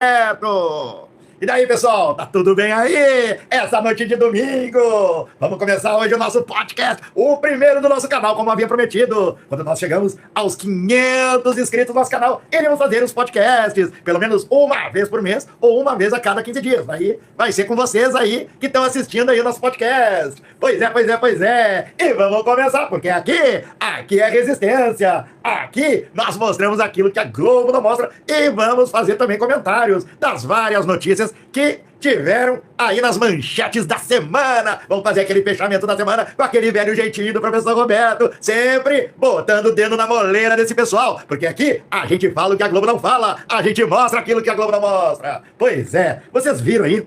Certo! E daí, pessoal, tá tudo bem aí? Essa noite de domingo, vamos começar hoje o nosso podcast, o primeiro do nosso canal, como havia prometido. Quando nós chegamos aos 500 inscritos no nosso canal, iremos fazer os podcasts, pelo menos uma vez por mês, ou uma vez a cada 15 dias. Daí vai ser com vocês aí, que estão assistindo aí o nosso podcast. Pois é, pois é, pois é. E vamos começar, porque aqui é resistência. Aqui nós mostramos aquilo que a Globo não mostra e vamos fazer também comentários das várias notícias que tiveram aí nas manchetes da semana. Vamos fazer aquele fechamento da semana com aquele velho jeitinho do professor Roberto, sempre botando o dedo na moleira desse pessoal, porque aqui a gente fala o que a Globo não fala, a gente mostra aquilo que a Globo não mostra. Pois é, vocês viram aí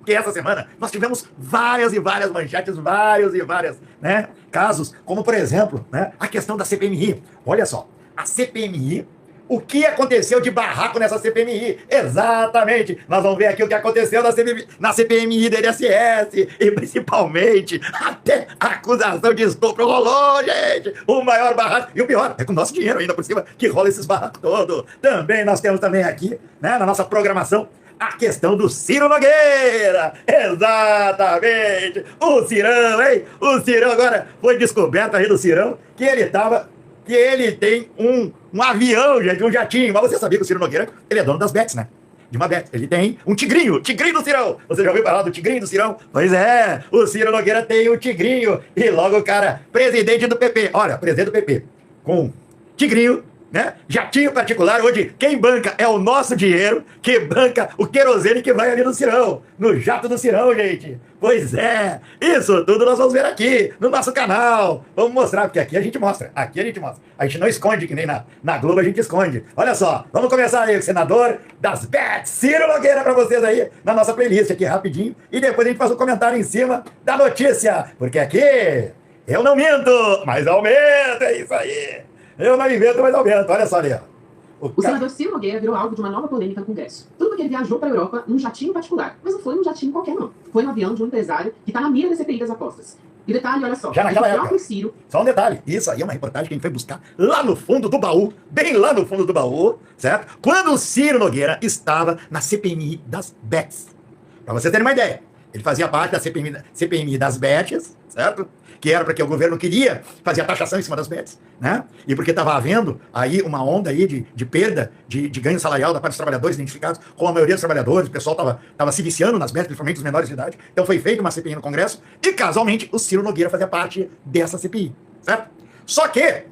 que essa semana nós tivemos várias e várias manchetes, vários e várias, né, casos, como por exemplo, né, a questão da CPMI. Olha só, a CPMI, o que aconteceu de barraco nessa CPMI? Exatamente, nós vamos ver aqui o que aconteceu na CPMI do INSS, e principalmente até a acusação de estupro rolou, gente, o maior barraco, e o pior, é com o nosso dinheiro ainda por cima, que rola esses barracos todos. Também nós temos também aqui, né, na nossa programação, a questão do Ciro Nogueira. Exatamente. O Cirão, hein? O Cirão agora foi descoberto aí do Cirão que ele tem um avião, gente, um jatinho. Mas você sabia que o Ciro Nogueira, ele é dono das bets, né? De uma bet. Ele tem um tigrinho do Cirão. Você já ouviu falar do tigrinho do Cirão? Pois é, o Ciro Nogueira tem um tigrinho. E logo o cara, presidente do PP. Olha, presidente do PP, com tigrinho, né? Jatinho particular, onde quem banca é o nosso dinheiro, que banca o querosene que vai ali no Cirão, no jato do Cirão, gente. Pois é, isso tudo nós vamos ver aqui no nosso canal. Vamos mostrar, porque aqui a gente mostra, A gente não esconde, que nem na Globo a gente esconde. Olha só, vamos começar aí, o senador das bets, Ciro Nogueira, pra vocês aí, na nossa playlist aqui, rapidinho. E depois a gente faz um comentário em cima da notícia, porque aqui eu não minto, mas aumento, é isso aí. Eu não invento, mas aumento. Olha só ali. O senador Ciro Nogueira virou alvo de uma nova polêmica no Congresso. Tudo porque ele viajou para a Europa num jatinho particular. Mas não foi num jatinho qualquer, não. Foi no avião de um empresário que está na mira da CPI das apostas. E detalhe, olha só. Já naquela época. Ciro... Só um detalhe. Isso aí é uma reportagem que a gente foi buscar lá no fundo do baú. Bem lá no fundo do baú, certo? Quando o Ciro Nogueira estava na CPMI das bets. Para você ter uma ideia. Ele fazia parte da CPMI das bets, certo? Que era porque o governo queria fazer a taxação em cima das bets, né? E porque estava havendo aí uma onda aí de perda de ganho salarial da parte dos trabalhadores identificados com a maioria dos trabalhadores, o pessoal estava se viciando nas bets, principalmente os menores de idade. Então foi feita uma CPI no Congresso e, casualmente, o Ciro Nogueira fazia parte dessa CPI, certo? Só que,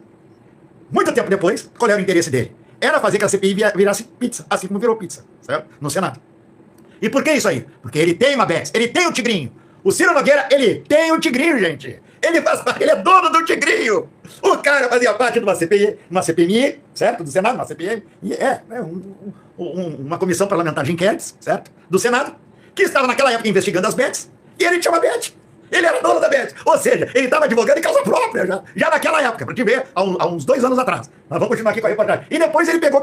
muito tempo depois, qual era o interesse dele? Era fazer que a CPI virasse pizza, assim como virou pizza, certo? No Senado. E por que isso aí? Porque ele tem uma bet, ele tem um tigrinho. O Ciro Nogueira, ele tem um tigrinho, gente. Ele faz parte, ele é dono do tigrinho. O cara fazia parte de uma CPMI, certo? Do Senado, uma CPMI. E uma comissão parlamentar de inquéritos, certo? Do Senado, que estava naquela época investigando as bets. E ele tinha uma bet. Ele era dono da bet. Ou seja, ele estava advogando em causa própria já naquela época, para te ver, há uns 2 anos atrás. Nós vamos continuar aqui com a reportagem. E depois ele pegou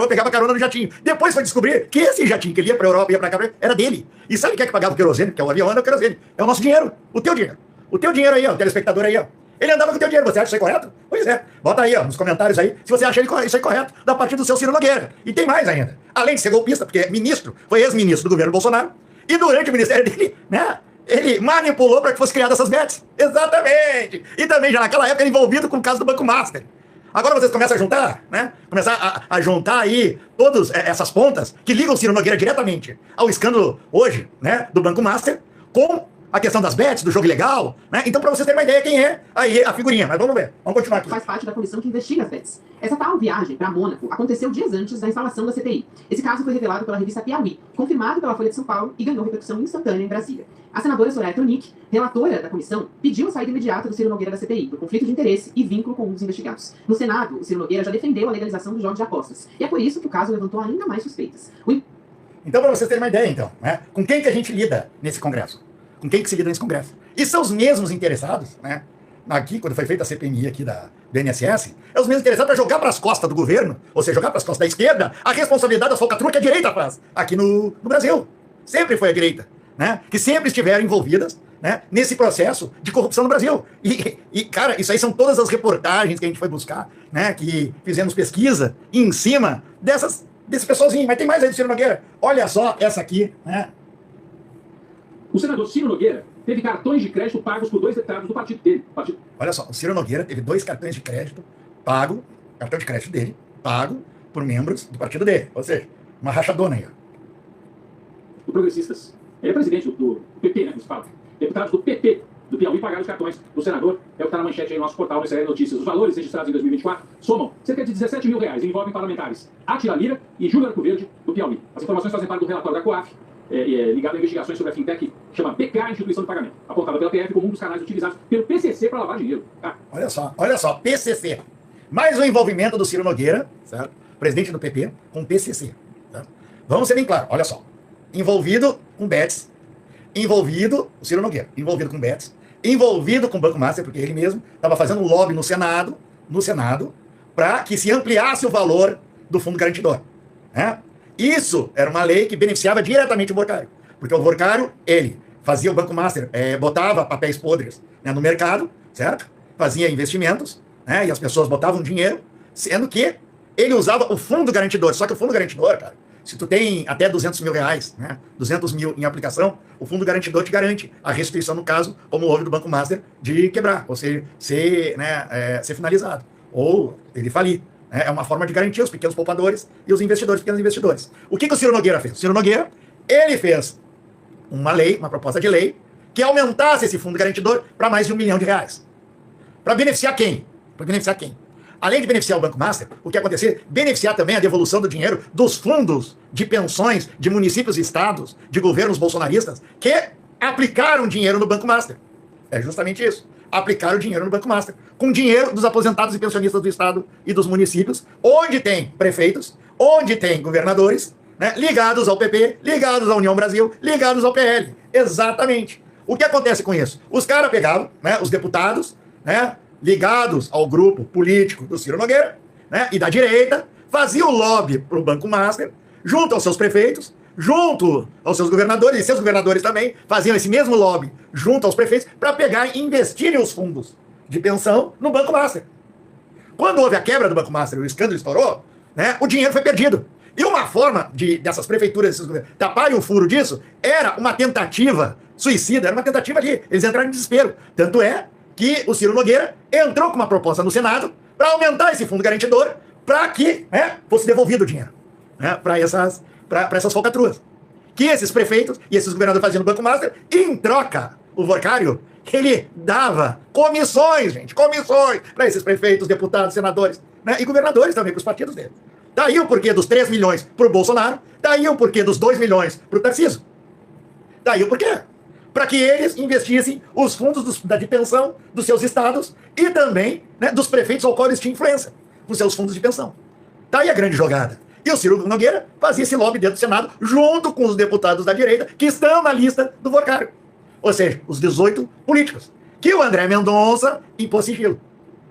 pegava carona no jatinho. Depois foi descobrir que esse jatinho que ele ia para a Europa, ia para cá, era dele. E sabe quem é que pagava o querosene? Porque o avião anda o querosene. É o nosso dinheiro, o teu dinheiro. O teu dinheiro aí, ó, o telespectador aí, ó. Ele andava com o teu dinheiro, você acha isso aí correto? Pois é. Bota aí, ó, nos comentários aí, se você acha isso aí correto, da parte do seu Ciro Nogueira. E tem mais ainda. Além de ser golpista, porque é ministro, foi ex-ministro do governo Bolsonaro, e durante o ministério dele, né, ele manipulou para que fosse criadas essas bets. Exatamente. E também já naquela época envolvido com o caso do Banco Master. Agora vocês começam a juntar, né? Começar a juntar aí todas essas pontas que ligam o Ciro Nogueira diretamente ao escândalo hoje, né, do Banco Master, com a questão das bets, do jogo ilegal, né? Então, para vocês terem uma ideia quem é aí a figurinha, mas vamos ver. Vamos continuar aqui. Faz parte da comissão que investiga as bets. Essa tal viagem para Mônaco aconteceu dias antes da instalação da CPI. Esse caso foi revelado pela revista Piauí, confirmado pela Folha de São Paulo e ganhou repercussão instantânea em Brasília. A senadora Soraya Tronic, relatora da comissão, pediu a saída imediata do Ciro Nogueira da CPI por conflito de interesse e vínculo com os investigados. No Senado, o Ciro Nogueira já defendeu a legalização dos jogos de apostas. E é por isso que o caso levantou ainda mais suspeitas. Então, para vocês terem uma ideia, então, né? Com quem que a gente lida nesse Congresso? Com quem que se lida nesse Congresso? E são os mesmos interessados, né? Aqui, quando foi feita a CPMI aqui do INSS, é os mesmos interessados para jogar para as costas do governo, ou seja, jogar para as costas da esquerda, a responsabilidade da falcatrua que a direita faz aqui no Brasil. Sempre foi a direita, né? Que sempre estiveram envolvidas, né, nesse processo de corrupção no Brasil. E, cara, isso aí são todas as reportagens que a gente foi buscar, né? Que fizemos pesquisa em cima desse pessoalzinho. Mas tem mais aí do Ciro Nogueira. Olha só essa aqui, né? O senador Ciro Nogueira teve cartões de crédito pagos por 2 deputados do partido dele. Olha só, o Ciro Nogueira teve 2 cartões de crédito cartão de crédito dele, pago por membros do partido dele. Ou seja, uma rachadona aí. Do Progressistas. Ele é presidente do PP, né, que se fala. Deputados do PP do Piauí pagaram os cartões do senador. É o que está na manchete aí no nosso portal, no SRN Notícias. Os valores registrados em 2024 somam cerca de 17 mil reais e envolvem parlamentares Átila Lira e Júlio Arco Verde, do Piauí. As informações fazem parte do relatório da COAF, ligado a investigações sobre a fintech que chama PK, Instituição de Pagamento, apontada pela PF como um dos canais utilizados pelo PCC para lavar dinheiro. Tá? Olha só, PCC. Mais o envolvimento do Ciro Nogueira, certo? Presidente do PP, com o PCC. Certo? Vamos ser bem claros, olha só. Envolvido com Betis, o Ciro Nogueira, envolvido com Betis, envolvido com o Banco Master, porque ele mesmo estava fazendo um lobby no Senado, para que se ampliasse o valor do fundo garantidor. Né? Isso era uma lei que beneficiava diretamente o Vorcário, porque o Vorcário, ele fazia o Banco Master, botava papéis podres, né, no mercado, certo? Fazia investimentos, né, e as pessoas botavam dinheiro, sendo que ele usava o fundo garantidor. Só que o fundo garantidor, cara, se tu tem até 200 mil reais, né, 200 mil em aplicação, o fundo garantidor te garante a restituição, no caso, como houve do Banco Master, de quebrar, ou seja, ser finalizado, ou ele falir. É uma forma de garantir os pequenos poupadores e os pequenos investidores. O que o Ciro Nogueira fez? O Ciro Nogueira, ele fez uma proposta de lei, que aumentasse esse fundo garantidor para mais de R$1 milhão. Para beneficiar quem? Além de beneficiar o Banco Master, o que acontecer? Beneficiar também a devolução do dinheiro dos fundos de pensões de municípios e estados, de governos bolsonaristas, que aplicaram dinheiro no Banco Master. É justamente isso. Aplicaram dinheiro no Banco Master. Com dinheiro dos aposentados e pensionistas do estado e dos municípios, onde tem prefeitos, onde tem governadores, né, ligados ao PP, ligados à União Brasil, ligados ao PL. Exatamente. O que acontece com isso? Os caras pegavam, né, os deputados, né, ligados ao grupo político do Ciro Nogueira, né, e da direita, faziam lobby para o Banco Master, junto aos seus prefeitos, junto aos seus governadores, e seus governadores também faziam esse mesmo lobby junto aos prefeitos para pegar e investirem os fundos de pensão no Banco Master. Quando houve a quebra do Banco Master e o escândalo estourou, né, o dinheiro foi perdido. E uma forma dessas prefeituras, desses governos, taparem o furo disso, era uma tentativa suicida, era uma tentativa de eles entrarem em desespero. Tanto é que o Ciro Nogueira entrou com uma proposta no Senado para aumentar esse fundo garantidor para que, né, fosse devolvido o dinheiro, né, para essas falcatruas. Que esses prefeitos e esses governadores faziam no Banco Master, em troca, o Vorcário, ele dava comissões para esses prefeitos, deputados, senadores, né, e governadores também, para os partidos dele. Daí o porquê dos 3 milhões para o Bolsonaro, daí o porquê dos 2 milhões para o Tarcísio. Daí o porquê. Para que eles investissem os fundos de pensão dos seus estados e também, né, dos prefeitos ao qual eles tinham influência, com seus fundos de pensão. Daí a grande jogada. E o Ciro Nogueira fazia esse lobby dentro do Senado, junto com os deputados da direita, que estão na lista do Vorcário. Ou seja, os 18 políticos, que o André Mendonça impôs sigilo,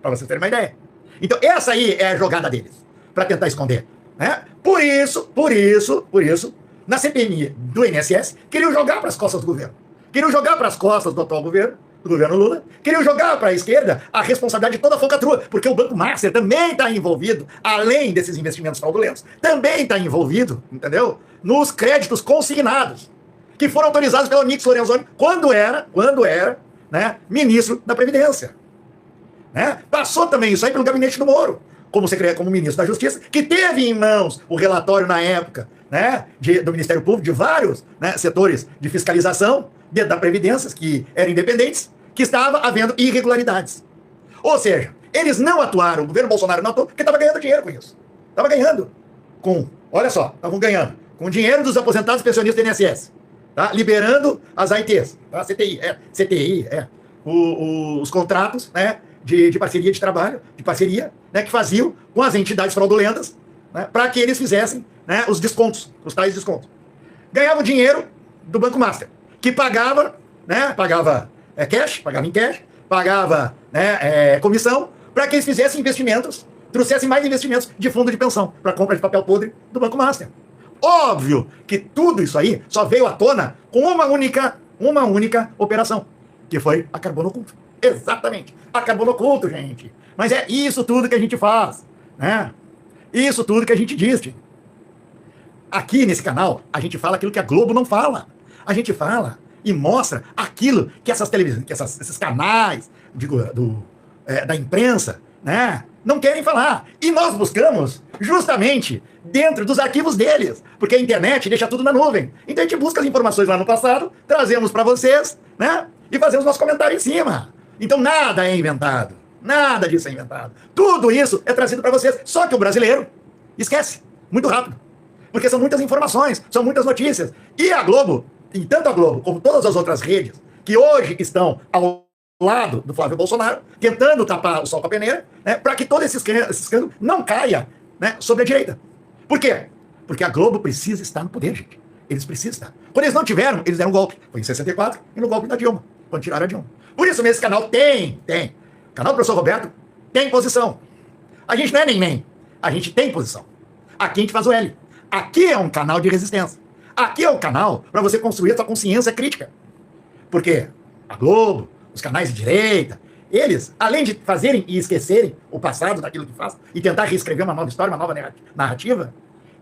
para vocês terem uma ideia. Então, essa aí é a jogada deles, para tentar esconder. Né? Por isso, na CPMI do INSS, queriam jogar para as costas do governo. Queriam jogar para as costas do atual governo, do governo Lula, queriam jogar para a esquerda a responsabilidade de toda a falcatrua, porque o Banco Master também está envolvido, além desses investimentos fraudulentos, também está envolvido, entendeu? Nos créditos consignados, que foram autorizados pelo Onyx Lorenzoni quando era, né, ministro da Previdência. Né? Passou também isso aí pelo gabinete do Moro, como ministro da Justiça, que teve em mãos o relatório na época, né, do Ministério Público, de vários, né, setores de fiscalização da Previdência, que eram independentes, que estava havendo irregularidades. Ou seja, eles não atuaram, o governo Bolsonaro não atuou, porque estava ganhando dinheiro com isso. Estava ganhando estavam ganhando com dinheiro dos aposentados pensionistas do INSS, tá? Liberando as AITs, tá? CTI, os contratos, né, de parceria de trabalho, né, que faziam com as entidades fraudulentas, né, para que eles fizessem, né, os descontos, os tais descontos. Ganhavam dinheiro do Banco Master, que pagava em cash, pagava, né, comissão, para que eles fizessem investimentos, trouxessem mais investimentos de fundo de pensão, para compra de papel podre do Banco Master. Óbvio que tudo isso aí só veio à tona com uma única operação, que foi a Carbono Oculto. Exatamente, a Carbono Oculto, gente. Mas é isso tudo que a gente faz, né? Isso tudo que a gente diz, gente. Aqui nesse canal, a gente fala aquilo que a Globo não fala. A gente fala e mostra aquilo que essas televisões, que esses canais, digo, da imprensa, né, não querem falar. E nós buscamos justamente dentro dos arquivos deles, porque a internet deixa tudo na nuvem. Então a gente busca as informações lá no passado, trazemos para vocês, né, e fazemos nosso comentário em cima. Então nada é inventado. Nada disso é inventado. Tudo isso é trazido para vocês. Só que o brasileiro esquece muito rápido. Porque são muitas informações, são muitas notícias. E a Globo, e tanto a Globo como todas as outras redes, que hoje estão ao lado do Flávio Bolsonaro, tentando tapar o sol com a peneira, né, para que todo esse escândalo não caia, né, sobre a direita. Por quê? Porque a Globo precisa estar no poder, gente. Eles precisam estar. Quando eles não tiveram, eles deram um golpe. Foi em 64 e no golpe da Dilma, quando tiraram a Dilma. Por isso, nesse canal tem. O canal do professor Roberto tem posição. A gente não é nem. A gente tem posição. Aqui a gente faz o L. Aqui é um canal de resistência. Aqui é um canal para você construir a sua consciência crítica. Porque a Globo, os canais de direita, eles, além de fazerem e esquecerem o passado daquilo que faz e tentar reescrever uma nova história, uma nova narrativa,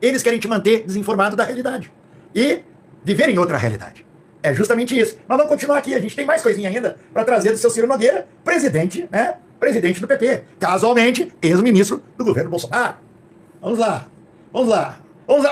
eles querem te manter desinformado da realidade e viver em outra realidade. É justamente isso. Nós vamos continuar aqui. A gente tem mais coisinha ainda para trazer do seu Ciro Nogueira, presidente, né? Presidente do PP. Casualmente, ex-ministro do governo Bolsonaro. Vamos lá.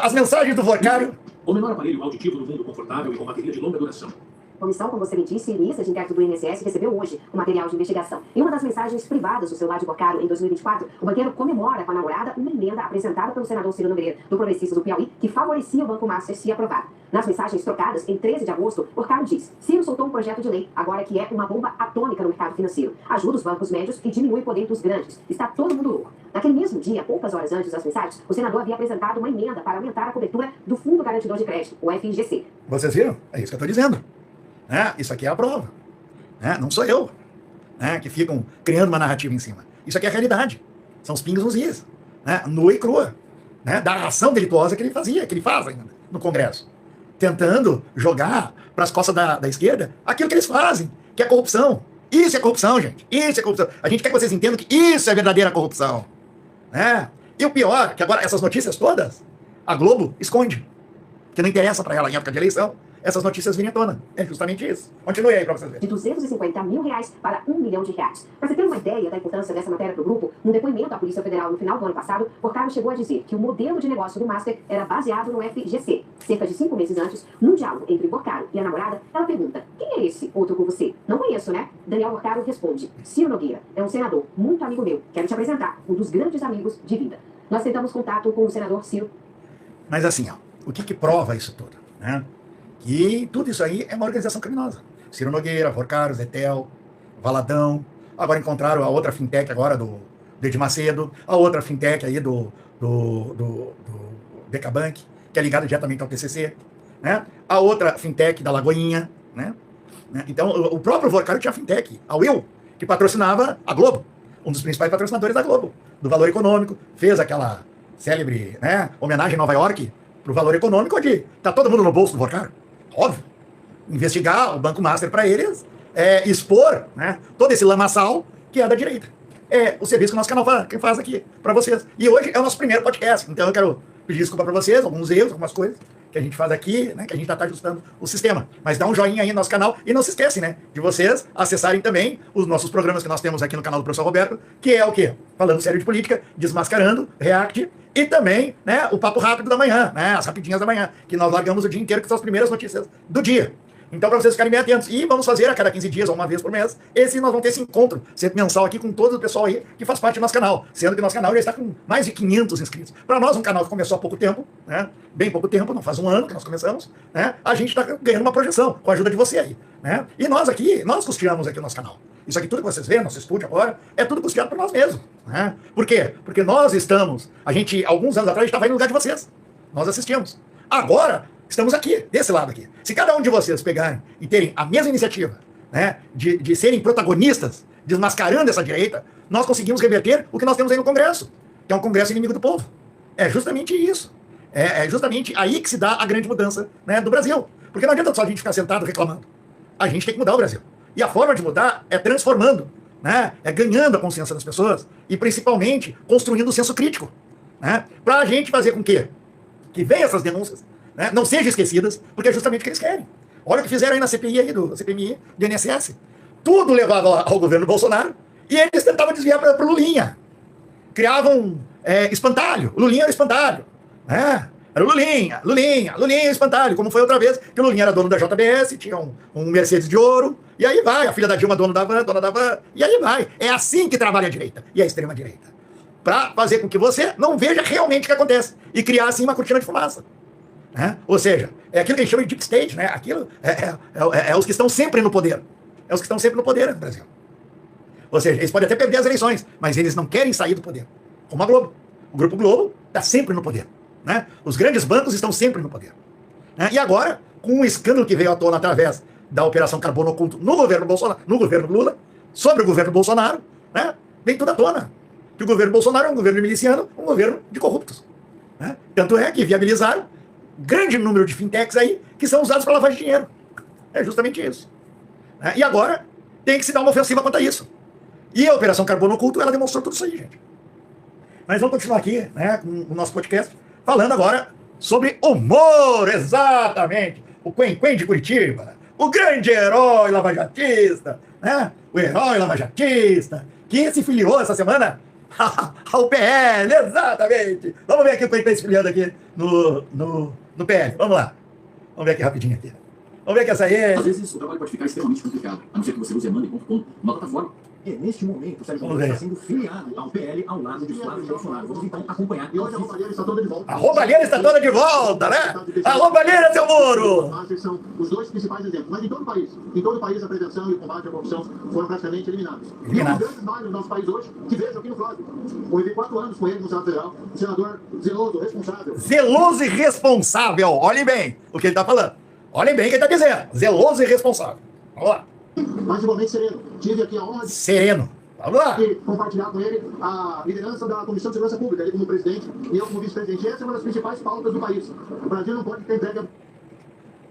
As mensagens do Vorcário. O menor aparelho auditivo do mundo confortável e com bateria de longa duração. A comissão, como você me disse, lista de inquérito do INSS recebeu hoje o material de investigação. Em uma das mensagens privadas do celular de Vorcário em 2024, o banqueiro comemora com a namorada uma emenda apresentada pelo senador Ciro Nogueira, do Progressistas do Piauí, que favorecia o Banco Master se aprovado. Nas mensagens trocadas, em 13 de agosto, Vorcário diz: Ciro soltou um projeto de lei, agora que é uma bomba atômica no mercado financeiro. Ajuda os bancos médios e diminui o poder dos grandes. Está todo mundo louco. Naquele mesmo dia, poucas horas antes das mensagens, o senador havia apresentado uma emenda para aumentar a cobertura do Fundo Garantidor de Crédito, o FGC. Vocês viram? É isso que eu estou dizendo. Isso aqui é a prova. Não sou eu, que ficam criando uma narrativa em cima. Isso aqui é a realidade. São os pingos nos is, nua e crua, da ação delituosa que ele fazia, que ele faz ainda no Congresso, tentando jogar para as costas da esquerda aquilo que eles fazem, que é corrupção. Isso é corrupção, gente. Isso é corrupção. A gente quer que vocês entendam que isso é verdadeira corrupção. E o pior, é que agora essas notícias todas, a Globo esconde. Que não interessa para ela em época de eleição essas notícias virem à tona. É justamente isso. Continue aí para vocês verem. De R$250 mil para R$1 milhão. Para você ter uma ideia da importância dessa matéria para o grupo, num depoimento à Polícia Federal no final do ano passado, Vorcário chegou a dizer que o modelo de negócio do Master era baseado no FGC. Cerca de 5 meses antes, num diálogo entre Vorcário e a namorada, ela pergunta: quem é esse outro com você? Não conheço, né? Daniel Vorcário responde: Ciro Nogueira é um senador muito amigo meu. Quero te apresentar, um dos grandes amigos de vida. Nós tentamos contato com o senador Ciro. Mas assim, o que prova isso tudo? E tudo isso aí é uma organização criminosa. Ciro Nogueira, Vorcário, Zetel, Valadão. Agora encontraram a outra fintech agora do Edir Macedo, a outra fintech aí do Decabank, que é ligado diretamente ao TCC, a outra fintech da Lagoinha, Então, o próprio Vorcário tinha a fintech, a Will, que patrocinava a Globo, um dos principais patrocinadores da Globo, do Valor Econômico, fez aquela célebre homenagem em Nova York pro Valor Econômico, onde tá todo mundo no bolso do Vorcário. Óbvio. Investigar o Banco Master para eles, expor todo esse lamaçal que é da direita. É o serviço que o nosso canal faz aqui para vocês. E hoje é o nosso primeiro podcast, então eu quero pedir desculpa para vocês, alguns erros, algumas coisas que a gente faz aqui, que a gente está ajustando o sistema. Mas dá um joinha aí no nosso canal e não se esquece, de vocês acessarem também os nossos programas que nós temos aqui no canal do Professor Roberto, que é o quê? Falando sério de política, desmascarando, react, e também, o papo rápido da manhã, as rapidinhas da manhã, que nós largamos o dia inteiro, que são as primeiras notícias do dia. Então, para vocês ficarem bem atentos. E vamos fazer a cada 15 dias ou uma vez por mês, nós vamos ter esse encontro sempre mensal aqui com todo o pessoal aí que faz parte do nosso canal. Sendo que o nosso canal já está com mais de 500 inscritos. Para nós, um canal que começou há pouco tempo, bem pouco tempo, não faz um ano que nós começamos, a gente está ganhando uma projeção com a ajuda de você aí. E nós aqui, nós custeamos aqui o nosso canal. Isso aqui tudo que vocês veem, nosso estúdio agora, é tudo custeado por nós mesmos. Por quê? Porque nós estamos, alguns anos atrás, a gente estava aí no lugar de vocês. Nós assistimos. Agora, estamos aqui, desse lado aqui. Se cada um de vocês pegarem e terem a mesma iniciativa, de serem protagonistas, desmascarando essa direita, nós conseguimos reverter o que nós temos aí no Congresso, que é um Congresso inimigo do povo. É justamente isso. É justamente aí que se dá a grande mudança do Brasil. Porque não adianta só a gente ficar sentado reclamando. A gente tem que mudar o Brasil. E a forma de mudar é transformando, é ganhando a consciência das pessoas e principalmente construindo o senso crítico. Para a gente fazer com que que venham essas denúncias, né, não sejam esquecidas, porque é justamente o que eles querem. Olha o que fizeram aí na CPI, CPMI do INSS. Tudo levava ao governo Bolsonaro e eles tentavam desviar para o Lulinha. Criavam espantalho. O Lulinha era espantalho. Né? Era o Lulinha espantalho, como foi outra vez, que o Lulinha era dono da JBS, tinha um Mercedes de ouro, e aí vai, a filha da Dilma, dona da Van, e aí vai. É assim que trabalha a direita e a extrema-direita. Para fazer com que você não veja realmente o que acontece e criar, assim, uma cortina de fumaça. Né? Ou seja, é aquilo que a gente chama de deep state, né? Aquilo é os que estão sempre no poder. É os que estão sempre no poder no Brasil. Ou seja, eles podem até perder as eleições, mas eles não querem sair do poder. Como a Globo. O Grupo Globo está sempre no poder. Né? Os grandes bancos estão sempre no poder. Né? E agora, com um escândalo que veio à tona através da Operação Carbono Oculto no governo Bolsonaro, no governo Lula, sobre o governo Bolsonaro, né? Vem tudo à tona. Que o governo Bolsonaro é um governo miliciano, um governo de corruptos. Né? Tanto é que viabilizaram grande número de fintechs aí que são usados para lavagem de dinheiro. É justamente isso. Né? E agora tem que se dar uma ofensiva quanto a isso. E a Operação Carbono Oculto, ela demonstrou tudo isso aí, gente. Mas vamos continuar aqui, né, com o nosso podcast, falando agora sobre humor, exatamente. O Quen de Curitiba, o grande herói lavajatista, né? O herói lavajatista, que se filiou essa semana ao PL, exatamente. Vamos ver aqui o Quen está se filiando aqui no PL. Vamos lá. Vamos ver aqui rapidinho aqui. Vamos ver que essa aí é... Às vezes o trabalho pode ficar extremamente complicado, a não ser que você use emanda.com, uma plataforma. E neste momento, o Sérgio Moro está sendo filiado ao PL ao lado de Flávio Bolsonaro. Vamos então acompanhar. E hoje a roubalheira está toda de volta. A roubalheira está toda de volta, né? A roubalheira, seu Moro! São os dois principais exemplos. Mas em todo o país, a prevenção e o combate à corrupção foram praticamente eliminados. E um dos grandes nomes do nosso país hoje, que vejo aqui no Flávio. Eu vivi 4 anos com ele no Senado Federal, um senador zeloso, responsável. Zeloso e responsável. Olhem bem o que ele está falando. Olhem bem o que ele está dizendo. Zeloso e responsável. Vamos lá. Mas igualmente sereno. Tive aqui a honra de... Sereno. Vamos lá. compartilhar com ele a liderança da Comissão de Segurança Pública, ele como presidente e eu como vice-presidente. Essa é uma das principais pautas do país. O Brasil não pode ficar entregue a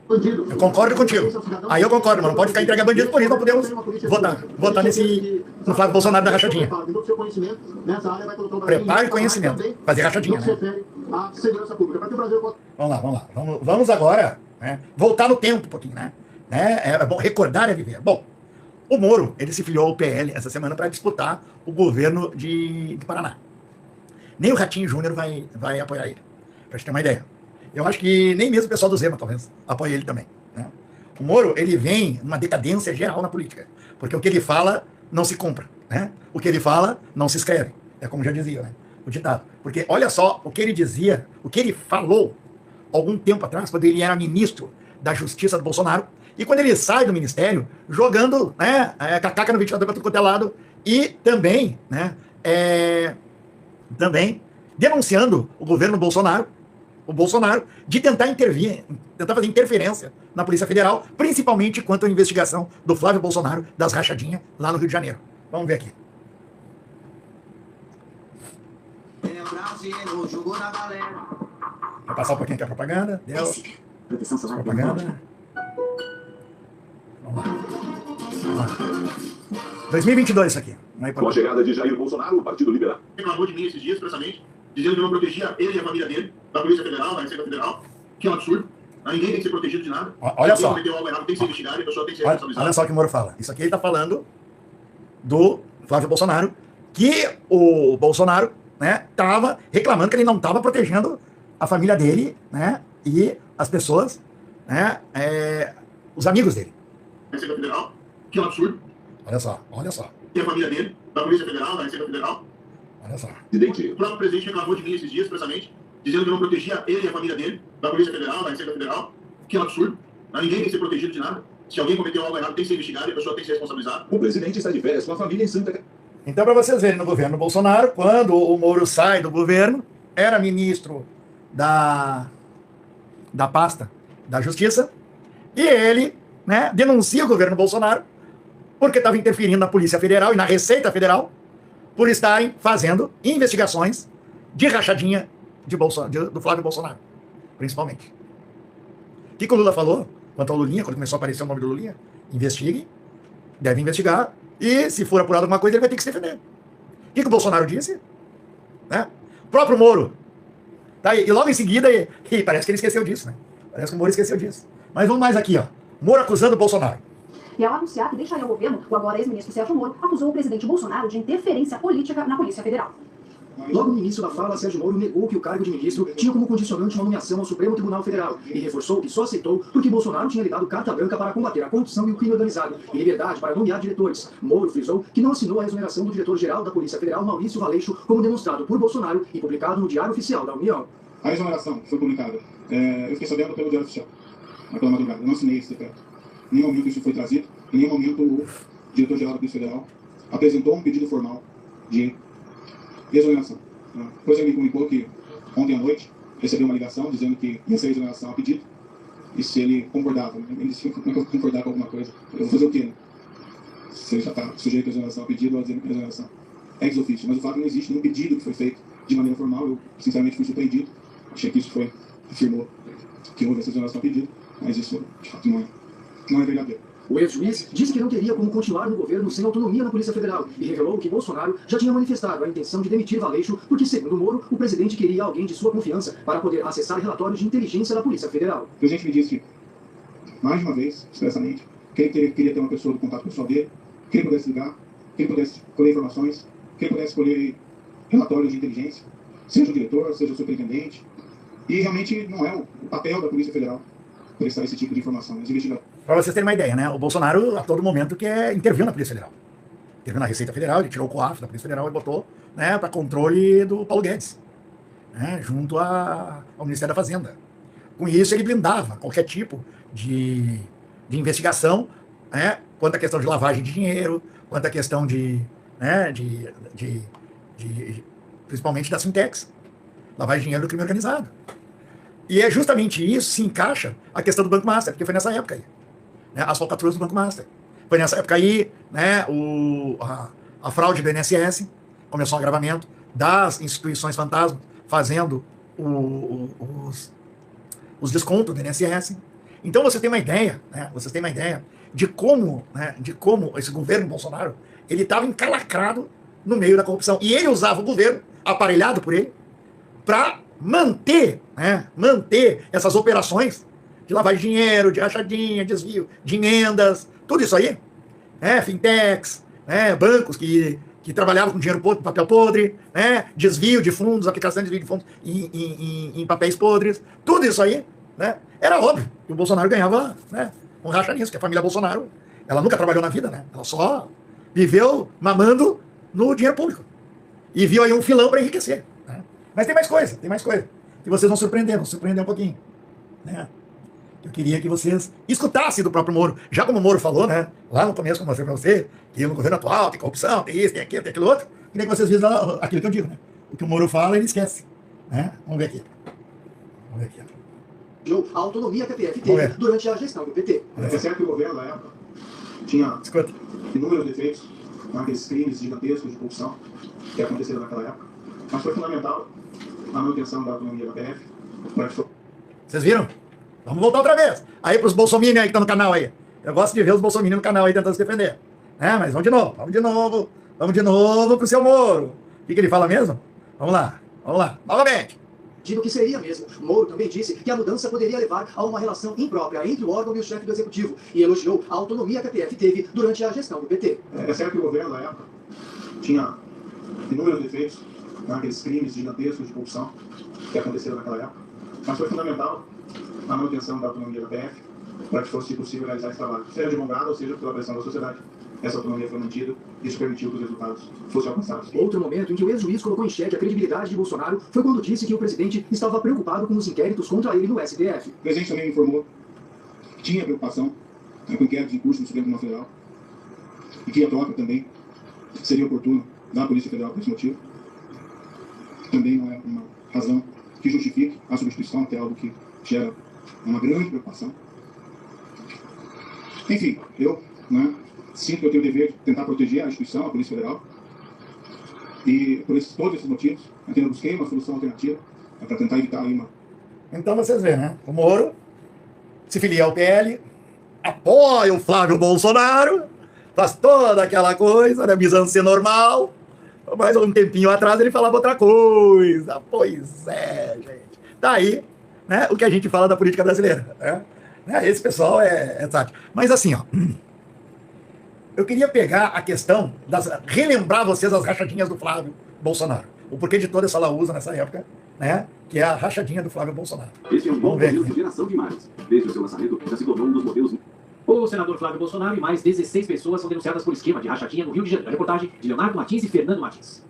bandido. Eu concordo contigo. Aí eu concordo, mas não pode ficar entregue a bandido, por isso não podemos votar no Flávio Bolsonaro da rachadinha. Prepare conhecimento. Fazer rachadinha, né? Vamos lá. Vamos agora, né, voltar no tempo um pouquinho, né? É bom recordar é viver. Bom, o Moro, ele se filiou ao PL essa semana para disputar o governo de Paraná. Nem o Ratinho Júnior vai apoiar ele, para gente ter uma ideia. Eu acho que nem mesmo o pessoal do Zema, talvez, apoie ele também. Né? O Moro, ele vem numa decadência geral na política, porque o que ele fala não se compra, né? O que ele fala não se escreve. É como já dizia, né, o ditado. Porque olha só o que ele dizia, o que ele falou algum tempo atrás, quando ele era ministro da Justiça do Bolsonaro, e quando ele sai do ministério, jogando, né, cacaca no ventilador para tudo quanto é lado, e também, né, também denunciando o governo Bolsonaro, de tentar intervir, tentar fazer interferência na Polícia Federal, principalmente quanto à investigação do Flávio Bolsonaro das rachadinhas lá no Rio de Janeiro. Vamos ver aqui. Vou passar um pouquinho aqui a propaganda. Deu. Propaganda. Vamos lá. 2022 isso aqui. Com a chegada de Jair Bolsonaro, o Partido Liberal reclamou de mim esses dias, expressamente, dizendo que eu não protegia ele e a família dele, da Polícia Federal, da Receita Federal, que é um absurdo. Ninguém tem que ser protegido de nada. Olha só. Quem cometeu algo errado tem que ser investigado e a pessoa tem que ser responsabilizada. Olha só o que o Moro fala. Isso aqui ele está falando do Flávio Bolsonaro, que o Bolsonaro, né, estava reclamando que ele não estava protegendo a família dele, né, e as pessoas, né, os amigos dele. Receita Federal, que é um absurdo. Olha só. E a família dele, da Polícia Federal, da Receita Federal. Olha só. O próprio presidente reclamou de mim esses dias, expressamente, dizendo que eu não protegia ele e a família dele, da Polícia Federal, da Receita Federal, que é um absurdo. Ninguém tem que ser protegido de nada. Se alguém cometeu algo errado, tem que ser investigado e a pessoa tem que ser responsabilizada. O presidente está de férias com a família em Santa Catarina. Então, para vocês verem, no governo Bolsonaro, quando o Moro sai do governo, era ministro da pasta da Justiça, e ele, né, denuncia o governo Bolsonaro porque estava interferindo na Polícia Federal e na Receita Federal por estarem fazendo investigações de rachadinha do Flávio Bolsonaro, principalmente. O que o Lula falou quanto ao Lulinha, quando começou a aparecer o nome do Lulinha? Investigue, deve investigar, e se for apurado alguma coisa, ele vai ter que se defender. O que o Bolsonaro disse? Né? O próprio Moro Tá? E logo em seguida, parece que ele esqueceu disso, né? Parece que o Moro esqueceu disso. Mas vamos mais aqui, ó. Moro acusando o Bolsonaro. E ao anunciar que deixaria o governo, o agora ex-ministro Sérgio Moro acusou o presidente Bolsonaro de interferência política na Polícia Federal. Logo no início da fala, Sérgio Moro negou que o cargo de ministro tinha como condicionante uma nomeação ao Supremo Tribunal Federal e reforçou que só aceitou porque Bolsonaro tinha lhe dado carta branca para combater a corrupção e o crime organizado e liberdade para nomear diretores. Moro frisou que não assinou a exoneração do diretor-geral da Polícia Federal, Maurício Valeixo, como demonstrado por Bolsonaro e publicado no Diário Oficial da União. A exoneração foi publicada. Eu fiquei sabendo pelo Diário Oficial, naquela madrugada. Eu não assinei esse decreto. Em nenhum momento isso foi trazido. Em nenhum momento o diretor-geral da Polícia Federal apresentou um pedido formal de exoneração. Depois ele me comunicou que ontem à noite recebeu uma ligação dizendo que ia ser exoneração a pedido. E se ele concordava, ele disse que não concordar com alguma coisa. Eu vou fazer o quê, né? Se ele já está sujeito a exoneração a pedido ou a exoneração ex officio. Mas o fato não existe nenhum pedido que foi feito de maneira formal. Eu, sinceramente, fui surpreendido. Achei que isso afirmou que houve essa exoneração a pedido, mas isso, de fato, não é verdadeiro. O ex-juiz disse que não teria como continuar no governo sem autonomia na Polícia Federal e revelou que Bolsonaro já tinha manifestado a intenção de demitir Valeixo porque, segundo Moro, o presidente queria alguém de sua confiança para poder acessar relatórios de inteligência da Polícia Federal. O presidente me disse, mais de uma vez, expressamente, que ele queria ter uma pessoa do contato pessoal dele, que ele pudesse ligar, que ele pudesse colher informações, que ele pudesse colher relatórios de inteligência, seja o diretor, seja o superintendente. E realmente não é o papel da Polícia Federal prestar esse tipo de informação. Para vocês terem uma ideia, né? O Bolsonaro, a todo momento, interviu na Polícia Federal. Interviu na Receita Federal, ele tirou o COAF da Polícia Federal e botou, né, para controle do Paulo Guedes, né, junto ao Ministério da Fazenda. Com isso, ele blindava qualquer tipo de investigação, né, quanto à questão de lavagem de dinheiro, quanto à questão principalmente da Sintex, lavagem de dinheiro do crime organizado. E é justamente isso se encaixa a questão do Banco Master, porque foi nessa época aí, né, as falcatruas do Banco Master. Foi nessa época aí, né, a fraude do INSS, começou o agravamento das instituições fantasma, fazendo os descontos do INSS. Então você tem uma ideia, né, de como esse governo Bolsonaro, ele estava encalacrado no meio da corrupção. E ele usava o governo, aparelhado por ele, para manter essas operações de lavagem de dinheiro, de rachadinha, desvio de emendas, tudo isso aí, fintechs, bancos que trabalhavam com dinheiro podre, com papel podre, desvio de fundos, aplicação de desvio de fundos em papéis podres, tudo isso aí, né, era óbvio que o Bolsonaro ganhava, né, um racha nisso, que a família Bolsonaro, ela nunca trabalhou na vida, né, ela só viveu mamando no dinheiro público e viu aí um filão para enriquecer. Mas tem mais coisa, que vocês vão surpreender um pouquinho, né? Eu queria que vocês escutassem do próprio Moro, já como o Moro falou, né, lá no começo, como eu mostrei para você, que no governo atual tem corrupção, tem isso, tem aquilo, tem aquilo outro, queria que vocês vissem aquilo que eu digo, né? O que o Moro fala, ele esquece, né? Vamos ver aqui. A autonomia que a PF teve durante a gestão do PT. É certo que o governo, na época, tinha inúmeros defeitos, aqueles crimes gigantescos de corrupção que aconteceram naquela época, mas foi fundamental a manutenção da autonomia da PF. Vocês viram? Vamos voltar outra vez. Aí para os bolsominions aí que estão no canal aí. Eu gosto de ver os bolsominions no canal aí tentando se defender. Mas vamos de novo pro seu Moro. O que ele fala mesmo? Vamos lá, novamente. Digo que seria mesmo. Moro também disse que a mudança poderia levar a uma relação imprópria entre o órgão e o chefe do executivo e elogiou a autonomia que a PF teve durante a gestão do PT. É certo que o governo, na época, tinha inúmeros defeitos, aqueles crimes gigantescos de corrupção que aconteceram naquela época, mas foi fundamental a manutenção da autonomia da PF para que fosse possível realizar esse trabalho, seja de bom grado ou seja pela pressão da sociedade. Essa autonomia foi mantida e isso permitiu que os resultados fossem alcançados. Outro momento em que o ex-juiz colocou em xeque a credibilidade de Bolsonaro foi quando disse que o presidente estava preocupado com os inquéritos contra ele no STF. O presidente também me informou que tinha preocupação com inquéritos em curso no Supremo Tribunal Federal e que a troca também seria oportuna da Polícia Federal por esse motivo. Também não é uma razão que justifique a substituição, até algo que gera uma grande preocupação. Enfim, eu sinto que eu tenho o dever de tentar proteger a instituição, a Polícia Federal, e por todos esses motivos, eu busquei uma solução alternativa para tentar evitar aí uma... Então vocês veem, né? O Moro se filia ao PL, apoia o Flávio Bolsonaro, faz toda aquela coisa, né? Mise-en-scène normal, mas um tempinho atrás ele falava outra coisa. Pois é, gente. Daí, né, o que a gente fala da política brasileira. Né? Esse pessoal é tático. Mas assim, ó, eu queria pegar a questão, relembrar vocês as rachadinhas do Flávio Bolsonaro. O porquê de toda essa lausa nessa época, né, que é a rachadinha do Flávio Bolsonaro. Esse é um bom modelo de geração de imagens. Desde o seu lançamento, já se tornou um dos modelos. O senador Flávio Bolsonaro e mais 16 pessoas são denunciadas por esquema de rachadinha no Rio de Janeiro. A reportagem de Leonardo Martins e Fernando Martins.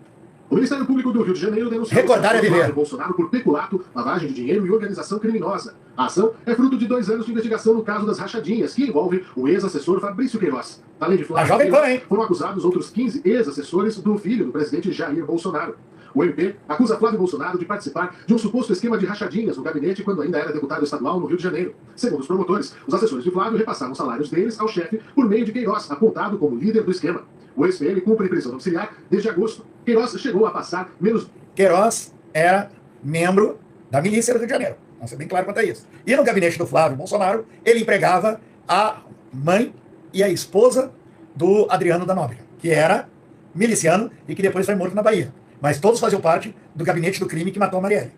O Ministério Público do Rio de Janeiro denunciou Recordar é viver. Flávio Bolsonaro por peculato, lavagem de dinheiro e organização criminosa. A ação é fruto de 2 anos de investigação no caso das rachadinhas, que envolve o ex-assessor Fabrício Queiroz. Além de Flávio Queiroz, foram acusados outros 15 ex-assessores do filho do presidente Jair Bolsonaro. O MP acusa Flávio Bolsonaro de participar de um suposto esquema de rachadinhas no gabinete quando ainda era deputado estadual no Rio de Janeiro. Segundo os promotores, os assessores de Flávio repassavam os salários deles ao chefe por meio de Queiroz, apontado como líder do esquema. O ex-PM cumpre prisão domiciliar desde agosto. Queiroz chegou a passar menos... Queiroz era membro da milícia do Rio de Janeiro. Vamos ser bem claro quanto a isso. E no gabinete do Flávio Bolsonaro, ele empregava a mãe e a esposa do Adriano da Nóbrega, que era miliciano e que depois foi morto na Bahia. Mas todos faziam parte do gabinete do crime que matou a Marielle.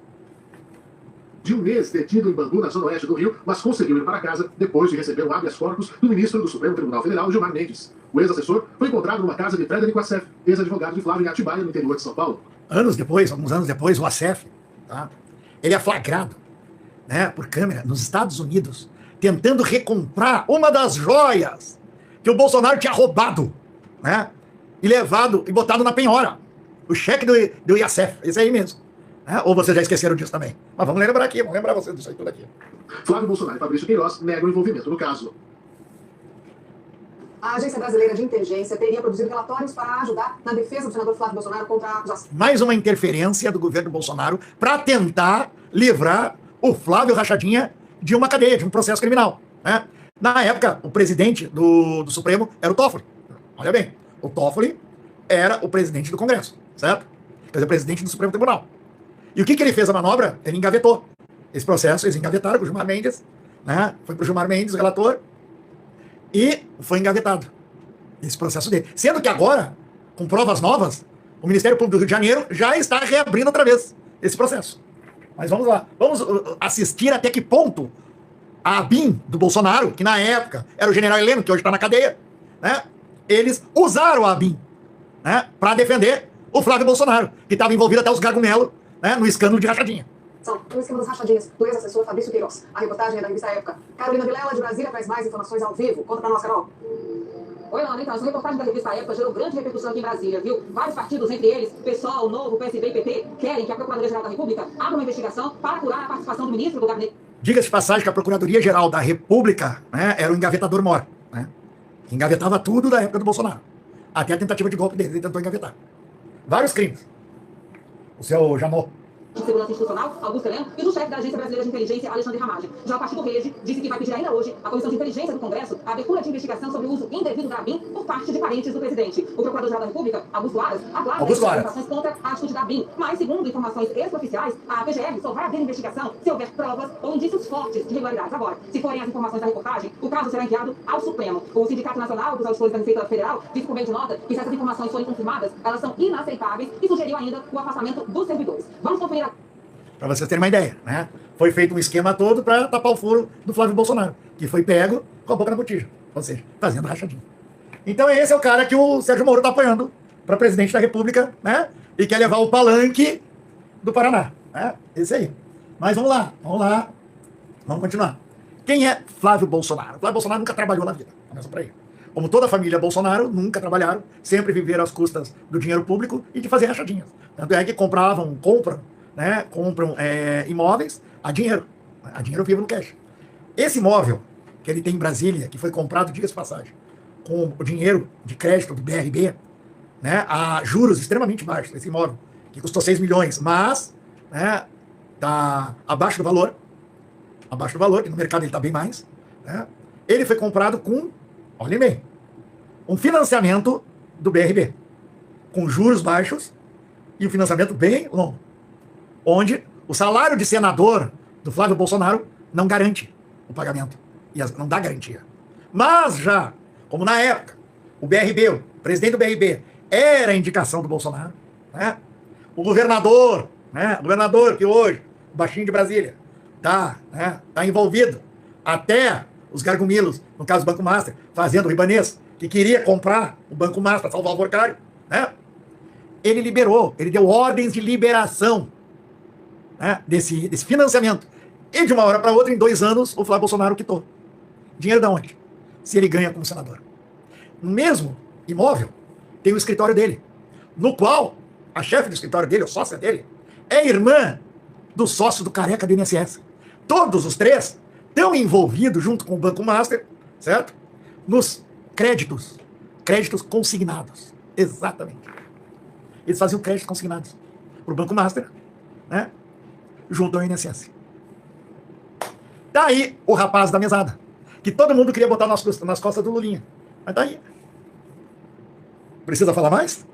De um mês detido em Bangu, na zona oeste do Rio, mas conseguiu ir para casa depois de receber o habeas corpus do ministro do Supremo Tribunal Federal, Gilmar Mendes. O ex-assessor foi encontrado numa casa de Frederico Assef, ex-advogado de Flávio em Atibaia, no interior de São Paulo. Alguns anos depois, o Assef, tá? Ele é flagrado, né, por câmera nos Estados Unidos, tentando recomprar uma das joias que o Bolsonaro tinha roubado, né, e levado e botado na penhora. O cheque do IACF, esse aí mesmo. Ou vocês já esqueceram disso também? Mas vamos lembrar aqui, vamos lembrar vocês disso aí tudo aqui. Flávio Bolsonaro e Fabrício Queiroz negam o envolvimento no caso. A Agência Brasileira de Inteligência teria produzido relatórios para ajudar na defesa do senador Flávio Bolsonaro contra a acusação. Mais uma interferência do governo Bolsonaro para tentar livrar o Flávio Rachadinha de uma cadeia, de um processo criminal. Né? Na época, o presidente do Supremo era o Toffoli. Olha bem, o Toffoli era o presidente do Congresso, certo? Quer dizer, o presidente do Supremo Tribunal. E o que ele fez a manobra? Ele engavetou esse processo, eles engavetaram com o Gilmar Mendes, né? Foi para o Gilmar Mendes, o relator, e foi engavetado esse processo dele. Sendo que agora, com provas novas, o Ministério Público do Rio de Janeiro já está reabrindo outra vez esse processo. Mas vamos lá, vamos assistir até que ponto a ABIN do Bolsonaro, que na época era o general Heleno, que hoje está na cadeia, né? Eles usaram a ABIN, né, para defender o Flávio Bolsonaro, que estava envolvido até os gargumelos, né, no escândalo de rachadinha. No esquema das rachadinhas do ex-assessor Fabrício Queiroz. A reportagem é da revista Época. Carolina Vilela, de Brasília, traz mais informações ao vivo. Conta pra nós, Carol. Oi, Ana, então, essa reportagem da revista Época gerou grande repercussão aqui em Brasília, viu? Vários partidos, entre eles, PSOL, Novo, PSB e PT, querem que a Procuradoria-Geral da República abra uma investigação para apurar a participação do ministro do gabinete. Diga-se de passagem que a Procuradoria-Geral da República, né, era o engavetador mor, né? Que engavetava tudo da época do Bolsonaro. Até a tentativa de golpe dele, ele tentou engavetar. Vários crimes. O seu Janot. De Segurança Institucional, Augusto Heleno, e do chefe da Agência Brasileira de Inteligência, Alexandre Ramagem. Já o Partido Rede disse que vai pedir ainda hoje à Comissão de Inteligência do Congresso a abertura de investigação sobre o uso indevido da ABIN por parte de parentes do presidente. O Procurador-Geral da República, Augusto Aras, aguarda informações contra a atitude da ABIN. Mas, segundo informações extraoficiais, a PGR só vai abrir investigação se houver provas ou indícios fortes de irregularidades. Agora, se forem as informações da reportagem, o caso será enviado ao Supremo. O Sindicato Nacional dos Auditores da Receita Federal disse por meio de nota que se essas informações forem confirmadas, elas são inaceitáveis e sugeriu ainda o afastamento dos servidores. Vamos conferir a... Para vocês terem uma ideia, né? Foi feito um esquema todo para tapar o furo do Flávio Bolsonaro, que foi pego com a boca na botija, ou seja, fazendo rachadinha. Então esse é o cara que o Sérgio Moro está apoiando para presidente da República, né? E quer levar o palanque do Paraná, né? Esse aí. Mas vamos lá, vamos continuar. Quem é Flávio Bolsonaro? Flávio Bolsonaro nunca trabalhou na vida, começa por aí. Como toda a família Bolsonaro, nunca trabalharam, sempre viveram às custas do dinheiro público e de fazer rachadinhas. Tanto é que compram imóveis a dinheiro vivo no cash. Esse imóvel que ele tem em Brasília, que foi comprado, diga-se de passagem, com o dinheiro de crédito do BRB, né, a juros extremamente baixos, esse imóvel, que custou 6 milhões, mas está abaixo do valor, que no mercado ele está bem mais, né, ele foi comprado com, olhem bem, um financiamento do BRB, com juros baixos e um financiamento bem longo, onde o salário de senador do Flávio Bolsonaro não garante o pagamento, não dá garantia. Mas já, como na época, o BRB, o presidente do BRB, era a indicação do Bolsonaro, né? O governador que hoje baixinho de Brasília, tá envolvido. Até os gargumilos, no caso do Banco Master, fazendo o Ibanez, que queria comprar o Banco Master para salvar o Borcário, né? Ele liberou, ele deu ordens de liberação, né, desse financiamento. E de uma hora para outra, em 2 anos, o Flávio Bolsonaro quitou. Dinheiro de onde? Se ele ganha como senador. No mesmo imóvel, tem o escritório dele, no qual a chefe do escritório dele, a sócia dele, é irmã do sócio do careca do INSS. Todos os 3 estão envolvidos, junto com o Banco Master, certo? Nos créditos consignados. Exatamente. Eles faziam créditos consignados para o Banco Master, né? Junto ao INSS. Daí o rapaz da mesada, que todo mundo queria botar nas costas do Lulinha. Mas tá aí. Precisa falar mais?